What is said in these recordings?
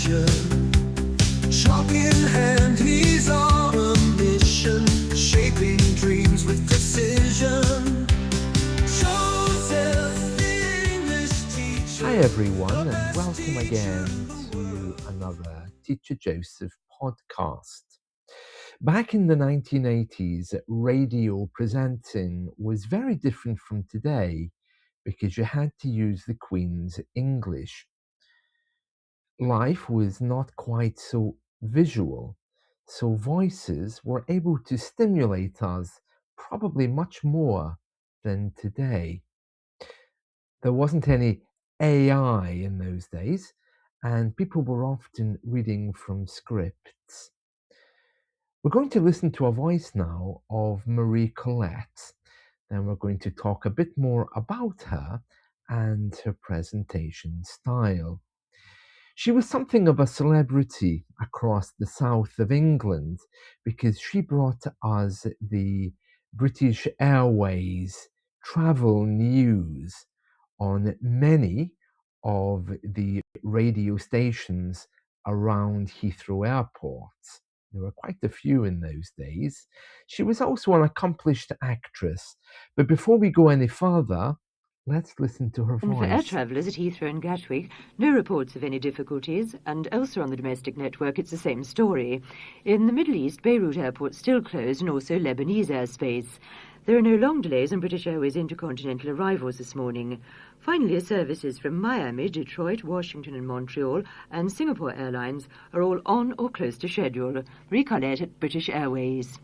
aviation. Chalk in hand, he's on a mission, shaping dreams with precision. Joseph, the English teacher. Hi everyone, and welcome again to another Teacher Joseph podcast. Back in the 1980s, radio presenting was very different from today because you had to use the Queen's English. Life was not quite so visual, so voices were able to stimulate us probably much more than today. There wasn't any AI in those days, and people were often reading from scripts. We're going to listen to a voice now of Marie Collett. Then we're going to talk a bit more about her and her presentation style. She was something of a celebrity across the south of England because she brought us the British Airways travel news on many of the radio stations around Heathrow Airport. There were quite a few in those days. She was also an accomplished actress. But before we go any further, let's listen to her And for air voice. travellers at Heathrow and Gatwick, no reports of any difficulties, and elsewhere on the domestic network it's the same story. In the Middle East, Beirut Airport still closed and also Lebanese airspace. There are no long delays on British Airways intercontinental arrivals this morning. Finally, services from Miami, Detroit, Washington and Montreal and Singapore Airlines are all on or close to schedule. Marie Collett at British Airways.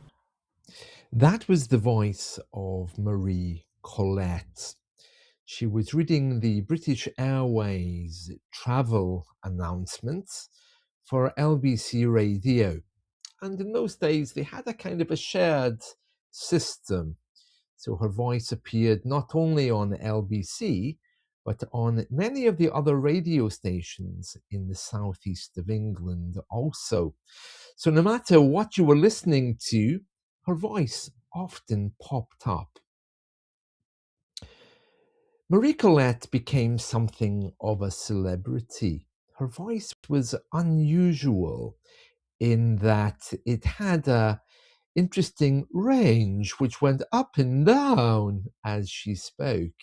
That was the voice of Marie Collett. She was reading the British Airways travel announcements for LBC radio. And in those days, they had a kind of a shared system. So her voice appeared not only on LBC, but on many of the other radio stations in the southeast of England also. So no matter what you were listening to, her voice often popped up. Marie Collett became something of a celebrity. Her voice was unusual in that it had a interesting range which went up and down as she spoke.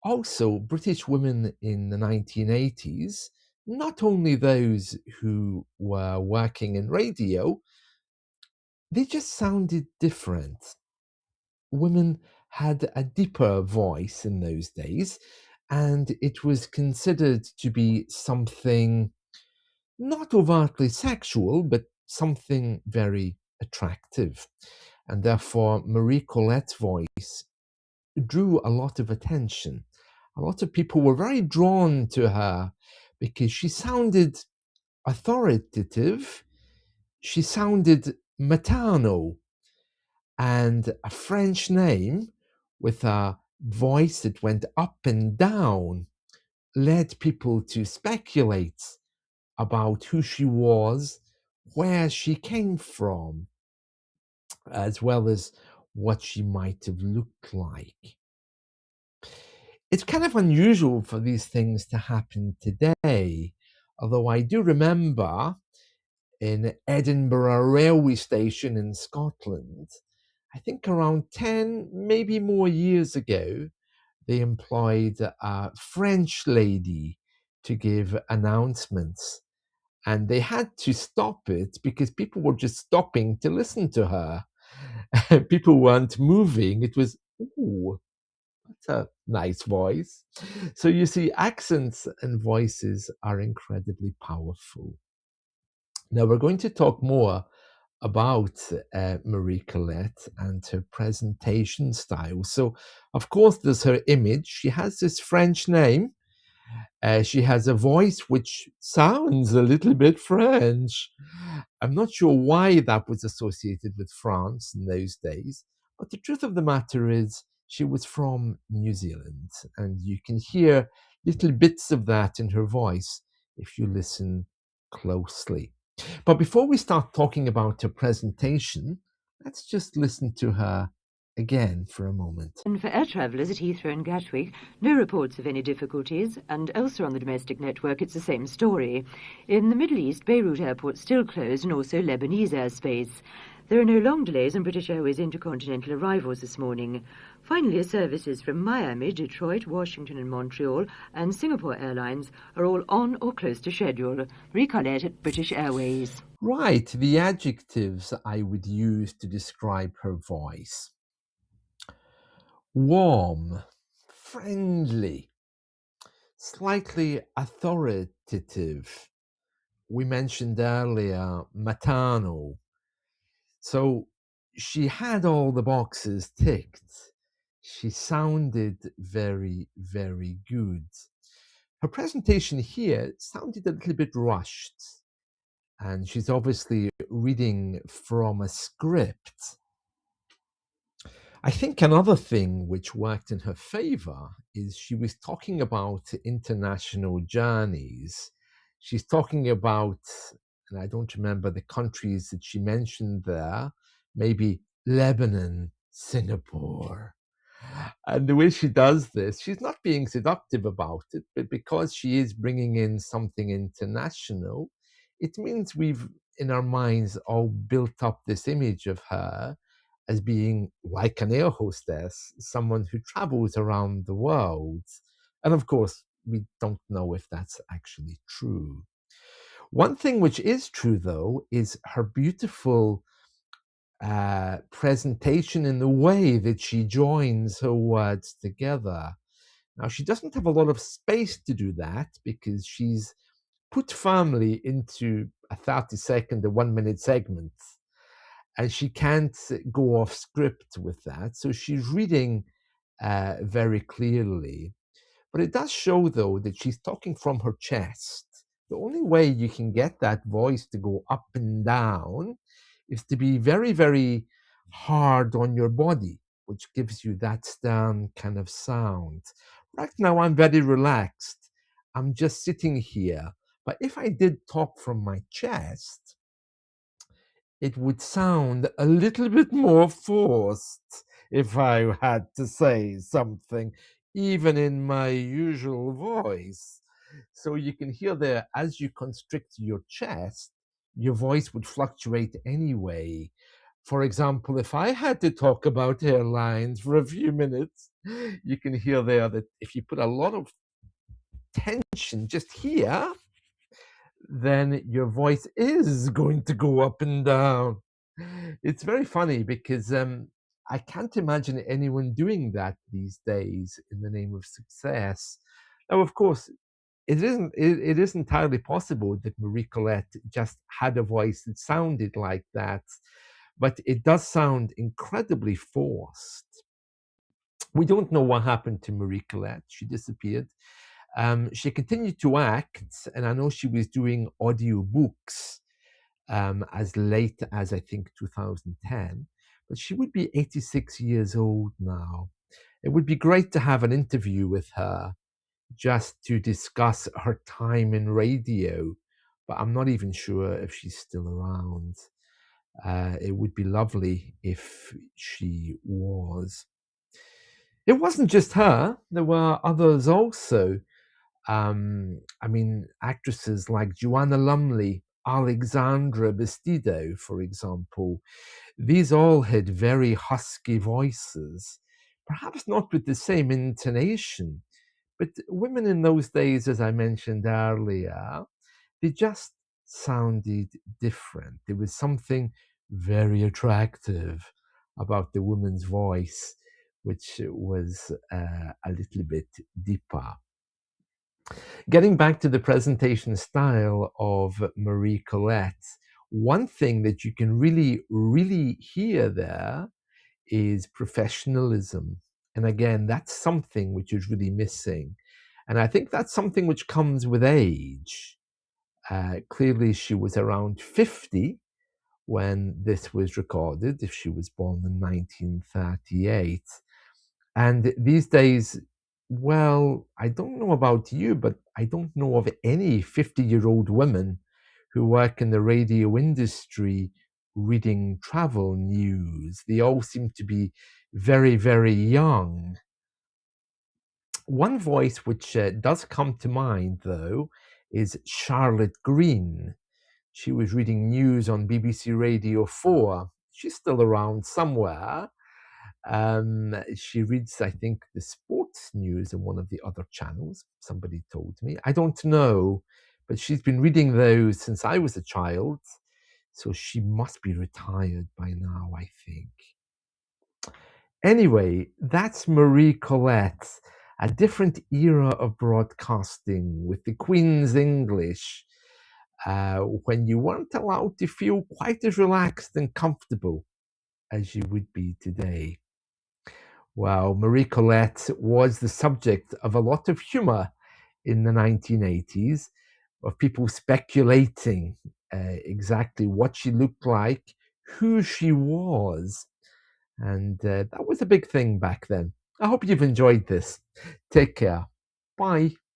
Also, British women in the 1980s, not only those who were working in radio, they just sounded different. Women had a deeper voice in those days, and it was considered to be something not overtly sexual, but something very attractive. And therefore, Marie Collett's voice drew a lot of attention. A lot of people were very drawn to her because she sounded authoritative, she sounded maternal, and a French name with a voice that went up and down led people to speculate about who she was, where she came from, as well as what she might have looked like. It's kind of unusual for these things to happen today, although I do remember in Edinburgh railway station in Scotland, I think around 10, maybe more years ago, they employed a French lady to give announcements. And they had to stop it because people were just stopping to listen to her. People weren't moving. It was, ooh, that's a nice voice. So you see, accents and voices are incredibly powerful. Now we're going to talk more about Marie Collett and her presentation style. So, of course, there's her image. She has this French name. She has a voice which sounds a little bit French. I'm not sure why that was associated with France in those days, but the truth of the matter is she was from New Zealand, and you can hear little bits of that in her voice if you listen closely. But before we start talking about her presentation, let's just listen to her again for a moment. And for air travellers at Heathrow and Gatwick, no reports of any difficulties, and elsewhere on the domestic network it's the same story. In the Middle East, Beirut Airport still closed and also Lebanese airspace. There are no long delays on British Airways intercontinental arrivals this morning. Finally, services from Miami, Detroit, Washington and Montreal and Singapore Airlines are all on or close to schedule. Marie Collett at British Airways. Right, the adjectives I would use to describe her voice. Warm, friendly, slightly authoritative. We mentioned earlier maternal. So she had all the boxes ticked. She sounded very, very good. Her presentation here sounded a little bit rushed, and she's obviously reading from a script. I think another thing which worked in her favor is she was talking about international journeys. She's talking about, and I don't remember the countries that she mentioned there, maybe Lebanon, Singapore. And the way she does this, she's not being seductive about it, but because she is bringing in something international, it means we've, in our minds, all built up this image of her as being like an air hostess, someone who travels around the world. And of course, we don't know if that's actually true. One thing which is true, though, is her beautiful presentation in the way that she joins her words together. Now, she doesn't have a lot of space to do that because she's put firmly into a 30-second or 1 minute segment, and she can't go off script with that. So she's reading very clearly. But it does show, though, that she's talking from her chest. The only way you can get that voice to go up and down is to be very, very hard on your body, which gives you that stern kind of sound. Right now, I'm very relaxed. I'm just sitting here. But if I did talk from my chest, it would sound a little bit more forced if I had to say something, even in my usual voice. So you can hear there, as you constrict your chest, your voice would fluctuate anyway. For example, if I had to talk about airlines for a few minutes, you can hear there that if you put a lot of tension just here, then your voice is going to go up and down. It's very funny because I can't imagine anyone doing that these days in the name of success. Now, of course, it is entirely possible that Marie Collett just had a voice that sounded like that, but it does sound incredibly forced. We don't know what happened to Marie Collett. She disappeared. She continued to act, and I know she was doing audio books as late as I think 2010, but she would be 86 years old now. It would be great to have an interview with her just to discuss her time in radio, but I'm not even sure if she's still around. It would be lovely if she was. It wasn't just her, there were others also. I mean, actresses like Joanna Lumley, Alexandra Bastido, for example, these all had very husky voices, perhaps not with the same intonation, but women in those days, as I mentioned earlier, they just sounded different. There was something very attractive about the woman's voice, which was a little bit deeper. Getting back to the presentation style of Marie Collett, one thing that you can really, really hear there is professionalism. And again, that's something which is really missing. And I think that's something which comes with age. Clearly, she was around 50 when this was recorded, if she was born in 1938. And these days, well, I don't know about you, but I don't know of any 50-year-old women who work in the radio industry reading travel news. They all seem to be very, very young. One voice which does come to mind, though, is Charlotte Green. She was reading news on BBC Radio 4. She's still around somewhere. She reads, I think, the sports news on one of the other channels, somebody told me. I don't know, but she's been reading those since I was a child, so she must be retired by now, I think. Anyway, that's Marie Collett, a different era of broadcasting with the Queen's English, when you weren't allowed to feel quite as relaxed and comfortable as you would be today. Well, Marie Collett was the subject of a lot of humour in the 1980s, of people speculating exactly what she looked like, who she was, and that was a big thing back then. I hope you've enjoyed this. Take care. Bye.